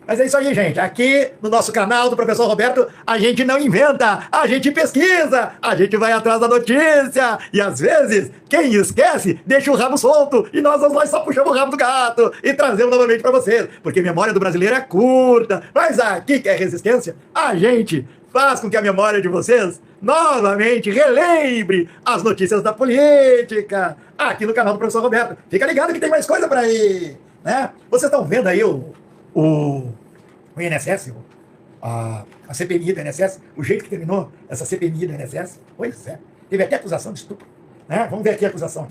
Mas é isso aí, gente. Aqui no nosso canal do Professor Roberto, a gente não inventa, a gente pesquisa, a gente vai atrás da notícia. E às vezes, quem esquece, deixa o rabo solto. E nós só puxamos o rabo do gato e trazemos novamente para vocês. Porque a memória do brasileiro é curta. Mas aqui, que é resistência, a gente faz com que a memória de vocês novamente relembre as notícias da política. Aqui no canal do Professor Roberto. Fica ligado que tem mais coisa para aí, né? Vocês estão vendo aí o INSS, a CPMI do INSS, o jeito que terminou essa CPMI do INSS? Pois é. Teve até acusação de estupro, né? Vamos ver aqui a acusação.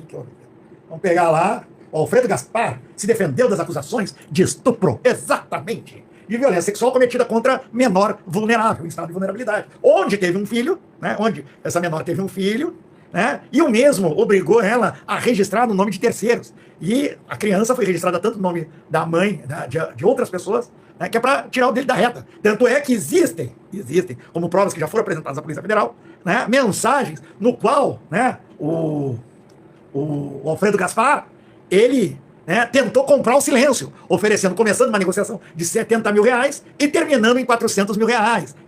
Vamos pegar lá. O Alfredo Gaspar se defendeu das acusações de estupro, exatamente, de violência sexual cometida contra menor vulnerável, em estado de vulnerabilidade. Onde teve um filho, né? Onde essa menor teve um filho, né? E o mesmo obrigou ela a registrar no nome de terceiros. E a criança foi registrada tanto no nome da mãe, né, de outras pessoas, né, que é para tirar o dele da reta. Tanto é que existem, como provas que já foram apresentadas à Polícia Federal, né, mensagens no qual, né, o Alfredo Gaspar, ele, né, tentou comprar o silêncio, começando uma negociação de R$70 mil e terminando em R$400 mil.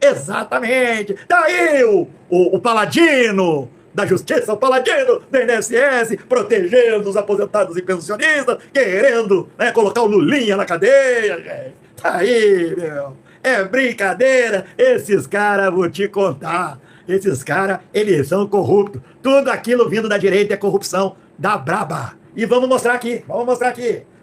Exatamente. Daí o paladino da justiça, o paladino do INSS, protegendo os aposentados e pensionistas, querendo, né, colocar o Lulinha na cadeia, gente. Tá aí, meu. É brincadeira. Esses caras, vou te contar, esses caras, eles são corruptos. Tudo aquilo vindo da direita é corrupção da braba. E vamos mostrar aqui.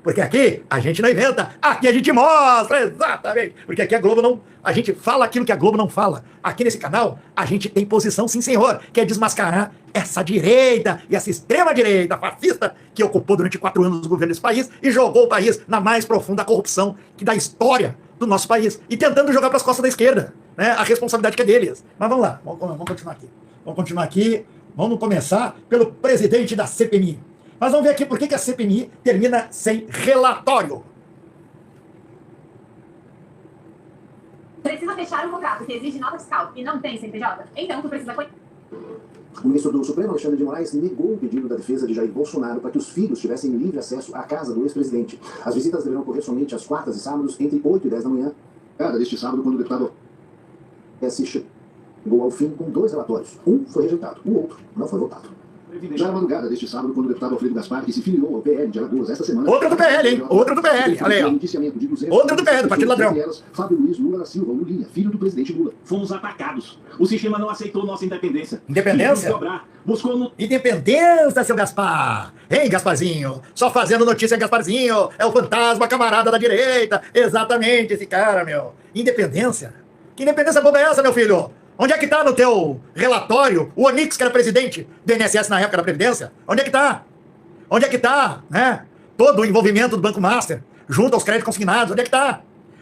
Porque aqui a gente não inventa, aqui a gente mostra, exatamente. Porque aqui a Globo não... A gente fala aquilo que a Globo não fala. Aqui nesse canal, a gente tem posição, sim senhor, que é desmascarar essa direita e essa extrema-direita fascista que ocupou durante 4 anos o governo desse país e jogou o país na mais profunda corrupção que da história do nosso país. E tentando jogar para as costas da esquerda, né? A responsabilidade que é deles. Mas vamos lá, vamos continuar aqui. Vamos começar pelo presidente da CPMI. Mas vamos ver aqui por que a CPMI termina sem relatório. Precisa fechar um contrato que exige nota fiscal e não tem CNPJ? Então tu precisa... O ministro do Supremo, Alexandre de Moraes, negou o pedido da defesa de Jair Bolsonaro para que os filhos tivessem livre acesso à casa do ex-presidente. As visitas deverão ocorrer somente às quartas e sábados, entre 8 e 10 da manhã. Deste sábado, quando o deputado chegou ao fim com 2 relatórios. Um foi rejeitado, o outro não foi votado. Já na madrugada deste sábado, quando o deputado Alfredo Gaspar, que se filiou ao PL de Alagoas esta semana... Outro do PL, hein? Outro do PL. Olha aí, ó. Outro do PL, do Partido Ladrão. Fábio Luiz Lula da Silva, Lulinha, filho do presidente Lula. Fomos atacados. O sistema não aceitou nossa independência. Independência? Independência, seu Gaspar. Hein, Gasparzinho? Só fazendo notícia, Gasparzinho. É o fantasma camarada da direita. Exatamente, esse cara, meu. Independência? Que independência boba é essa, meu filho? Onde é que tá no teu relatório o Onix, que era presidente do INSS na época da Previdência? Onde é que tá? Onde é que tá, né? Todo o envolvimento do Banco Master junto aos créditos consignados, onde é que tá?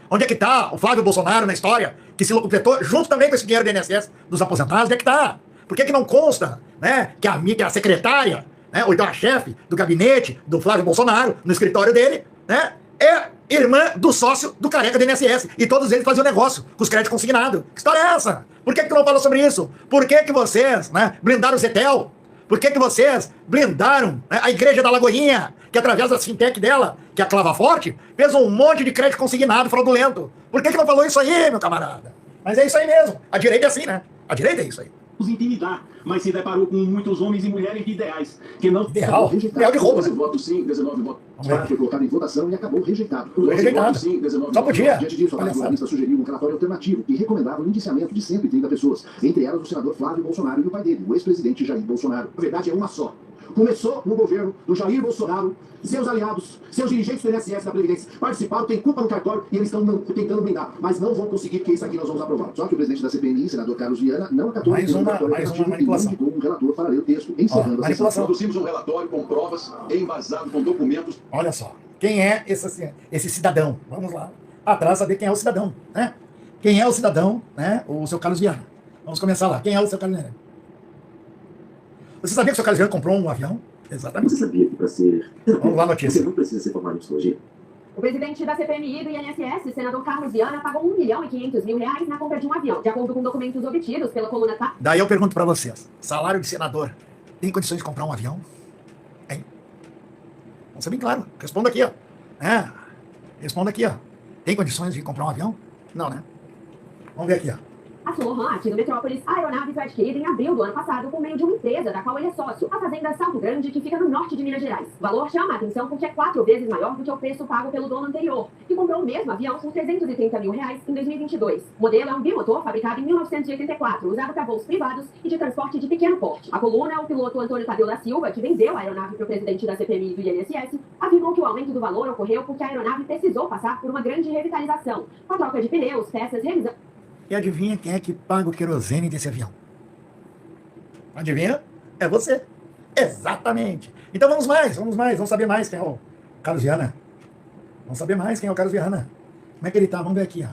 Onde é que tá o Flávio Bolsonaro na história, que se completou junto também com esse dinheiro do INSS dos aposentados, onde é que tá? Por que não consta, né, que a secretária, né, ou então a chefe do gabinete do Flávio Bolsonaro, no escritório dele, né, é irmã do sócio do careca do INSS. E todos eles faziam negócio com os créditos consignados. Que história é essa? Por que tu não fala sobre isso? Por que vocês, né, blindaram o Zetel? Por que vocês blindaram, né, a Igreja da Lagoinha, que através da fintech dela, que é a Clava Forte, fez um monte de crédito consignado fraudulento? Por que não falou isso aí, meu camarada? Mas é isso aí mesmo. A direita é assim, né? A direita é isso aí. nos intimidar, mas se deparou com muitos homens e mulheres de ideais, que não... Ideal de roubo, né? 12 votos sim, 19 votos. Foi colocado em votação e acabou rejeitado. Rejeitado. Sim, 19 Só podia. Diante disso, a parlamentarista sugeriu um relatório alternativo que recomendava o indiciamento de 130 pessoas, entre elas o senador Flávio Bolsonaro e o pai dele, o ex-presidente Jair Bolsonaro. A verdade é uma só. Começou no governo do Jair Bolsonaro, seus aliados, seus dirigentes do INSS da Previdência participaram, tem culpa no cartório e eles estão tentando blindar, mas não vão conseguir, porque isso aqui nós vamos aprovar. Só que o presidente da CPMI, senador Carlos Viana, não acatou mais uma manipulação. E indicou um relator para ler o texto, encerrando a sessão. Produzimos um relatório com provas, embasado com documentos. Olha só, quem é esse cidadão? Vamos lá, atrás saber quem é o cidadão, né? Quem é o cidadão, né? O seu Carlos Viana. Vamos começar lá. Quem é o seu Carlos Viana? Você sabia que o seu Carlos Viana comprou um avião? Exatamente. Você sabia que para ser... Vamos lá, notícia. Você não precisa ser formado em psicologia. O presidente da CPMI e do INSS, senador Carlos Viana, pagou R$1.500.000 na compra de um avião, de acordo com documentos obtidos pela coluna... Daí eu pergunto para vocês, salário de senador tem condições de comprar um avião? Hein? Vamos ser bem claro. Responda aqui, ó. Responda aqui, ó. Tem condições de comprar um avião? Não, né? Vamos ver aqui, ó. A Sulhan, aqui no Metrópolis, a aeronave foi adquirida em abril do ano passado por meio de uma empresa da qual ele é sócio, a Fazenda Salto Grande, que fica no norte de Minas Gerais. O valor chama a atenção porque é 4 vezes maior do que o preço pago pelo dono anterior, que comprou o mesmo avião por R$330 mil em 2022. O modelo é um bimotor fabricado em 1984, usado para voos privados e de transporte de pequeno porte. A coluna, o piloto Antônio Tadeu da Silva, que vendeu a aeronave para o presidente da CPMI e do INSS, afirmou que o aumento do valor ocorreu porque a aeronave precisou passar por uma grande revitalização, com a troca de pneus, peças, revisão... E adivinha quem é que paga o querosene desse avião? Adivinha? É você. Exatamente. Então vamos saber mais quem é o Carlos Viana. Vamos saber mais quem é o Carlos Viana. Como é que ele tá? Vamos ver aqui, ó.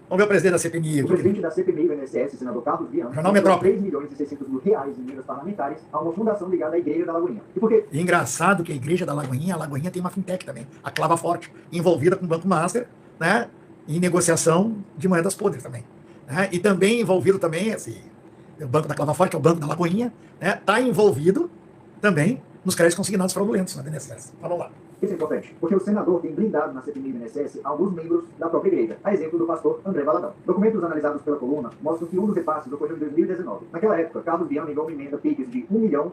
Vamos ver o presidente da CPMI. O presidente da CPMI e do INSS, senador Carlos Viana, Jornal Metrópole. R$3.600.000 em emendas parlamentares a uma fundação ligada à Igreja da Lagoinha. E por quê? Engraçado que a Igreja da Lagoinha, a Lagoinha tem uma fintech também, a Clava Forte, envolvida com o Banco Master, né, em negociação de moedas podres também, né, e também envolvido também, o Banco da Clava Forte, que é o Banco da Lagoinha, né, está envolvido também nos créditos consignados fraudulentos na INSS. Vamos lá. Isso é importante, porque o senador tem blindado na CPMI do INSS alguns membros da própria igreja, a exemplo do pastor André Valadão. Documentos analisados pela coluna mostram que um dos repasses ocorreu em 2019. Naquela época, Carlos Viana enviou uma emenda PIX de R$1,5 milhão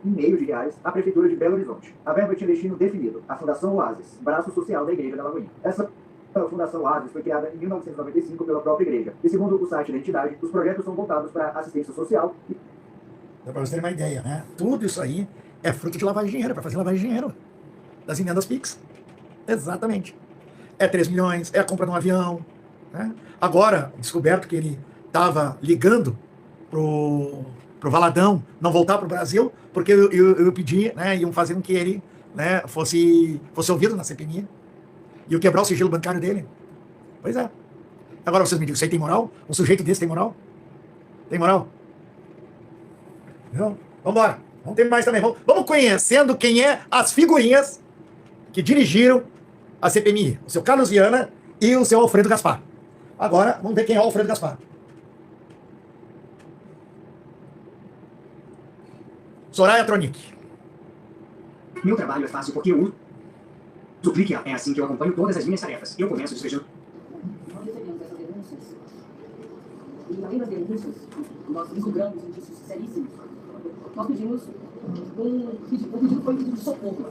à Prefeitura de Belo Horizonte. A verba tinha destino definido, a Fundação Oasis, braço social da Igreja da Lagoinha. A Fundação Oasis foi criada em 1995 pela própria igreja. E segundo o site da entidade, os projetos são voltados para assistência social. Dá para você ter uma ideia, né? Tudo isso aí é fruto de lavagem de dinheiro, para fazer lavagem de dinheiro. Das emendas PIX. Exatamente. É 3 milhões, é a compra de um avião. Né? Agora, descoberto que ele estava ligando pro Valadão não voltar para o Brasil, porque eu pedi, né, iam fazer com que ele, né, fosse ouvido na CPMI. E eu quebrar o sigilo bancário dele. Pois é. Agora vocês me digam, isso aí tem moral? Um sujeito desse tem moral? Tem moral? Não? Vamos embora. Vamos ter mais também. Vamos conhecendo quem é as figurinhas que dirigiram a CPMI. O seu Carlos Viana e o seu Alfredo Gaspar. Agora, vamos ver quem é o Alfredo Gaspar. Soraya Tronic. Meu trabalho é fácil porque eu uso o clique. É assim que eu acompanho todas as minhas tarefas. Eu começo despejando. Nós recebemos essas denúncias. E além das denúncias, nós vislumbramos indícios seríssimos. Nós pedimos um pedido de socorro.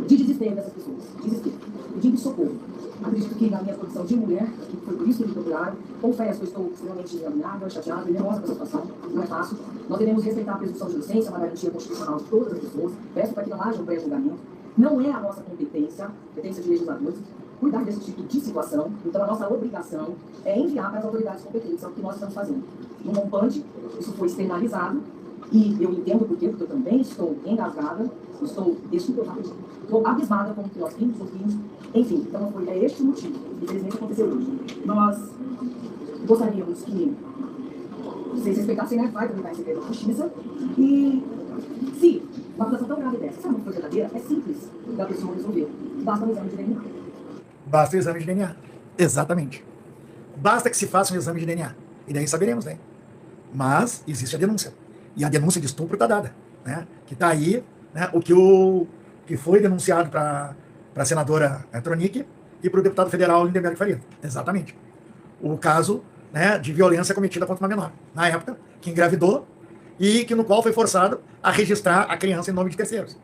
De desespero dessas pessoas. Desespero. Pedindo socorro. Acredito que na minha condição de mulher, que foi por isso que me procuraram, confesso que eu estou extremamente alinhada, chateada e nervosa com essa situação. Não é fácil. Nós devemos respeitar a presunção de inocência, uma garantia constitucional de todas as pessoas. Peço para que não haja um pré-julgamento. Não é a nossa competência de legisladores, cuidar desse tipo de situação. Então, a nossa obrigação é enviar para as autoridades competentes, é o que nós estamos fazendo. No montante, isso foi externalizado, e eu entendo por quê, porque eu também estou engasgada, estou abismada com o que nós vimos, ouvimos. Enfim, então é este o motivo. Infelizmente aconteceu hoje. Nós gostaríamos que vocês respeitassem, né? Vai tentar receber a justiça. E se uma acusação tão grave dessa, sabe uma coisa verdadeira? É simples da pessoa resolver. Basta um exame de DNA. Basta o exame de DNA. Exatamente. Basta que se faça um exame de DNA. E daí saberemos, né? Mas existe a denúncia. E a denúncia de estupro está dada. Né? Que está aí, né, o que foi denunciado para a senadora Tronic e para o deputado federal Lindenberg Faria. Exatamente. O caso né, de violência cometida contra uma menor, na época, que engravidou e que no qual foi forçado a registrar a criança em nome de terceiros.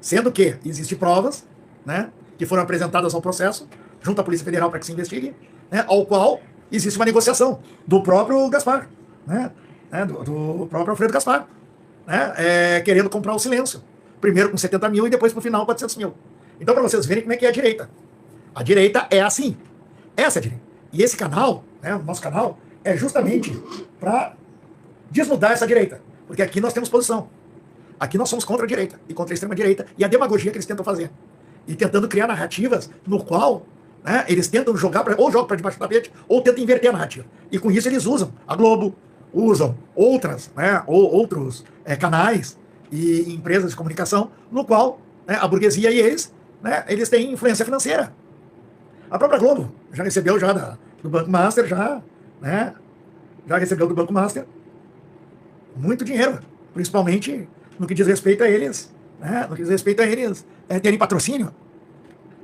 Sendo que existem provas, né, que foram apresentadas ao processo, junto à Polícia Federal para que se investigue, né, ao qual existe uma negociação do próprio Gaspar, né, do próprio Alfredo Gaspar, né, querendo comprar o silêncio. Primeiro com 70 mil e depois pro final 400 mil. Então, para vocês verem como é que é a direita. A direita é assim. Essa é a direita. E esse canal, né, o nosso canal, é justamente para desnudar essa direita. Porque aqui nós temos posição. Aqui nós somos contra a direita e contra a extrema-direita e a demagogia que eles tentam fazer. E tentando criar narrativas no qual, né, eles tentam jogar, ou jogam para debaixo do tapete, ou tentam inverter a narrativa. E com isso eles usam a Globo, usam outras, né, ou outros canais e empresas de comunicação, no qual, né, a burguesia e eles, né, eles têm influência financeira. A própria Globo já recebeu do Banco Master, né, já recebeu do Banco Master muito dinheiro, principalmente no que diz respeito a eles, né, no que diz respeito a eles terem patrocínio.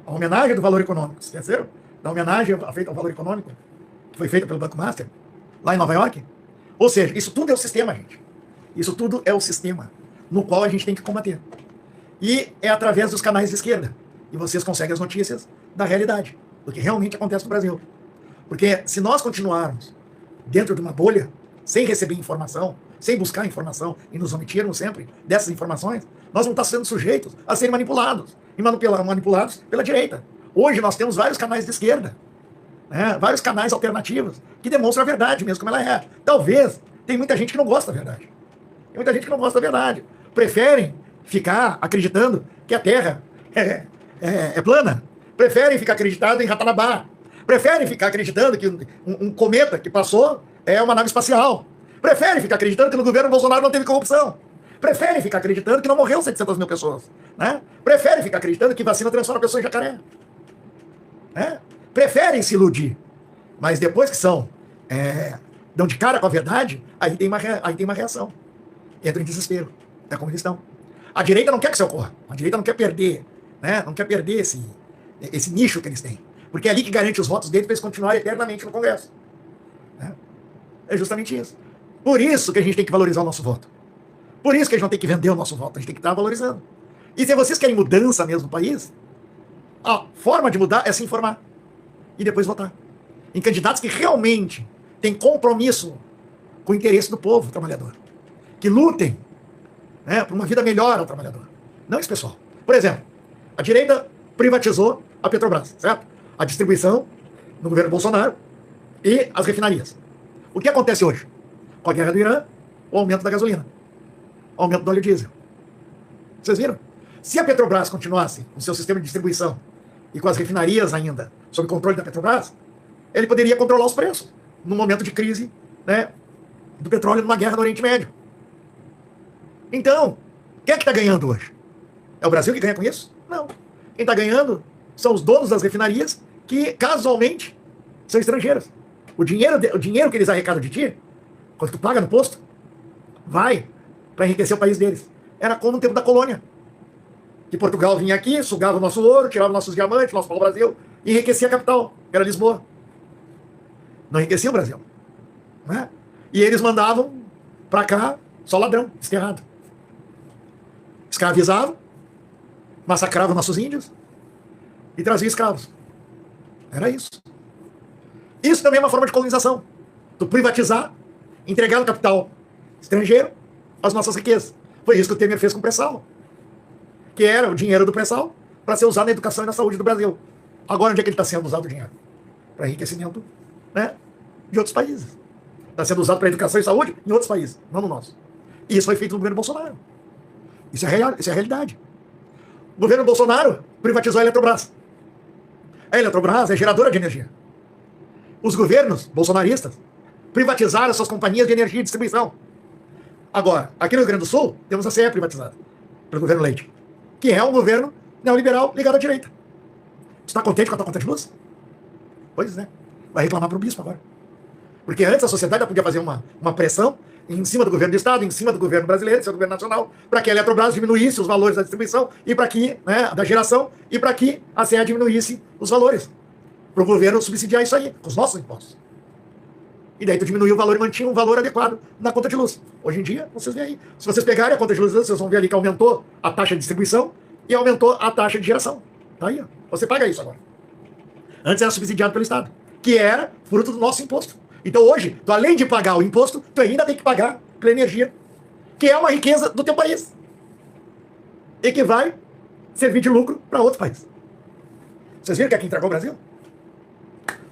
A homenagem do Valor Econômico, esqueceram? Da homenagem feita ao Valor Econômico, que foi feita pelo Banco Master, lá em Nova York. Ou seja, isso tudo é o sistema, gente. Isso tudo é o sistema no qual a gente tem que combater. E é através dos canais de esquerda. E vocês conseguem as notícias da realidade, do que realmente acontece no Brasil. Porque se nós continuarmos dentro de uma bolha, sem receber informação, sem buscar informação e nos omitirmos sempre dessas informações, nós vamos estar sendo sujeitos a serem manipulados. E manipulados pela direita. Hoje nós temos vários canais de esquerda, né, vários canais alternativos que demonstram a verdade mesmo como ela é. Talvez tem muita gente que não gosta da verdade. Tem muita gente que não gosta da verdade. Preferem ficar acreditando que a Terra é plana. Preferem ficar acreditando em Ratanabá. Preferem ficar acreditando que um cometa que passou é uma nave espacial. Preferem ficar acreditando que no governo Bolsonaro não teve corrupção. Preferem ficar acreditando que não morreu 700 mil pessoas. Né? Preferem ficar acreditando que vacina transforma a pessoa em jacaré. Né? Preferem se iludir. Mas depois que dão de cara com a verdade, aí tem uma reação. Entra em desespero. É como eles estão. A direita não quer que isso ocorra. A direita não quer perder, né? Não quer perder esse nicho que eles têm. Porque é ali que garante os votos deles para eles continuarem eternamente no Congresso. Né? É justamente isso. Por isso que a gente tem que valorizar o nosso voto. Por isso que a gente não tem que vender o nosso voto. A gente tem que estar valorizando. E se vocês querem mudança mesmo no país, a forma de mudar é se informar. E depois votar. Em candidatos que realmente têm compromisso com o interesse do povo trabalhador. Que lutem, né, por uma vida melhor ao trabalhador. Não esse pessoal. Por exemplo, a direita privatizou a Petrobras, certo? A distribuição no governo Bolsonaro e as refinarias. O que acontece hoje? Com a guerra do Irã, o aumento da gasolina. O aumento do óleo diesel. Vocês viram? Se a Petrobras continuasse com seu sistema de distribuição e com as refinarias ainda sob controle da Petrobras, ele poderia controlar os preços num momento de crise, né, do petróleo numa guerra no Oriente Médio. Então, quem é que está ganhando hoje? É o Brasil que ganha com isso? Não. Quem está ganhando são os donos das refinarias que, casualmente, são estrangeiros. O dinheiro que eles arrecadam de ti, quando tu paga no posto, vai para enriquecer o país deles. Era como no tempo da colônia. Que Portugal vinha aqui, sugava o nosso ouro, tirava nossos diamantes, nosso pau-brasil, e enriquecia a capital, que era Lisboa. Não enriquecia o Brasil. Né? E eles mandavam para cá só ladrão, desterrado. Escravizavam, massacravam nossos índios e traziam escravos. Era isso. Isso também é uma forma de colonização. Tu privatizar, entregar no capital estrangeiro as nossas riquezas. Foi isso que o Temer fez com o pré-sal. Que era o dinheiro do pré-sal para ser usado na educação e na saúde do Brasil. Agora, onde é que ele está sendo usado o dinheiro? Para enriquecimento, né, de outros países. Está sendo usado para educação e saúde em outros países, não no nosso. E isso foi feito no governo Bolsonaro. Isso é a realidade. O governo Bolsonaro privatizou a Eletrobras. A Eletrobras é geradora de energia. Os governos bolsonaristas privatizaram suas companhias de energia e distribuição. Agora, aqui no Rio Grande do Sul, temos a CE privatizada pelo governo Leite, que é um governo neoliberal ligado à direita. Você está contente com a tua conta de luz? Pois é. Vai reclamar para o bispo agora. Porque antes a sociedade podia fazer uma pressão em cima do governo do Estado, em cima do governo brasileiro, do governo nacional, para que a Eletrobras diminuísse os valores da distribuição e para que, né, da geração, e para que a CE diminuísse os valores. Para o governo subsidiar isso aí, com os nossos impostos. E daí tu diminuía o valor e mantinha um valor adequado na conta de luz. Hoje em dia, vocês veem aí. Se vocês pegarem a conta de luz, vocês vão ver ali que aumentou a taxa de distribuição e aumentou a taxa de geração. Tá aí, ó. Você paga isso agora. Antes era subsidiado pelo Estado, que era fruto do nosso imposto. Então hoje, tu além de pagar o imposto, tu ainda tem que pagar pela energia, que é uma riqueza do teu país. E que vai servir de lucro para outros países. Vocês viram que é quem entregou o Brasil?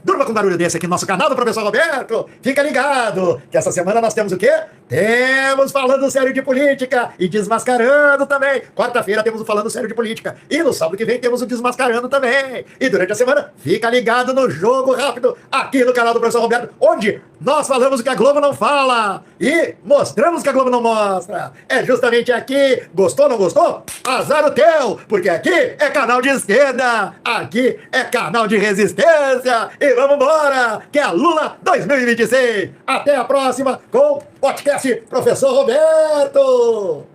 Durma com barulho desse aqui no nosso canal do Professor Roberto. Fica ligado, que essa semana nós temos o quê? Temos Falando Sério de Política e Desmascarando também. Quarta-feira temos o Falando Sério de Política. E no sábado que vem temos o Desmascarando também. E durante a semana, fica ligado no Jogo Rápido, aqui no canal do Professor Roberto, onde nós falamos o que a Globo não fala e mostramos o que a Globo não mostra. É justamente aqui. Gostou, não gostou? Azar o teu, porque aqui é canal de esquerda. Aqui é canal de resistência. E vamos embora, que é a Lula 2026. Até a próxima com o podcast Professor Roberto.